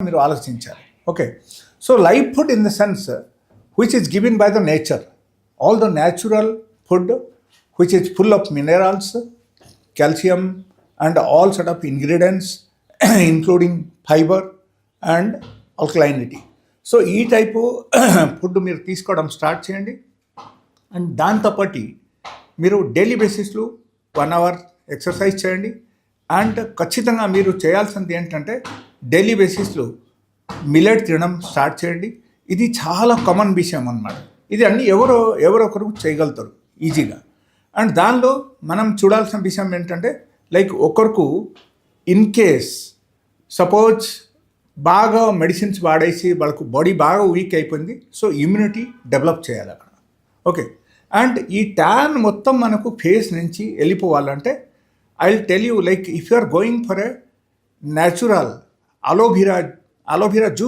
మీరు ఆలోచించాలి. Okay, so live food in the sense which is given by the nature, all the natural food which is full of minerals, calcium and all sort of ingredients including fiber and alkalinity. So ఈ type food మీరు తీసుకోవడం start చేయండి. And దాంతోపాటు మీరు daily బేసిస్లో 1 hour exercise చేయండి. And ఖచ్చితంగా మీరు చేయాల్సింది ఏంటంటే డైలీ బేసిస్లో మిల్లెట్ తినడం స్టార్ట్ చేయండి. ఇది చాలా కామన్ విషయం అన్నమాట. ఇది అన్ని ఎవరొకరు చేయగలుగుతారు ఈజీగా. అండ్ దానిలో మనం చూడాల్సిన విషయం ఏంటంటే లైక్ ఒకరికి ఇన్ కేస్ సపోజ్ బాగా మెడిసిన్స్ వాడేసి వాళ్ళకు బాడీ బాగా వీక్ అయిపోయింది, సో ఇమ్యూనిటీ డెవలప్ చేయాలి అక్కడ. ఓకే, అండ్ ఈ ట్యాన్ మొత్తం మనకు ఫేస్ నుంచి వెళ్ళిపోవాలంటే I will tell you, like if you are going for a natural aloe vera juice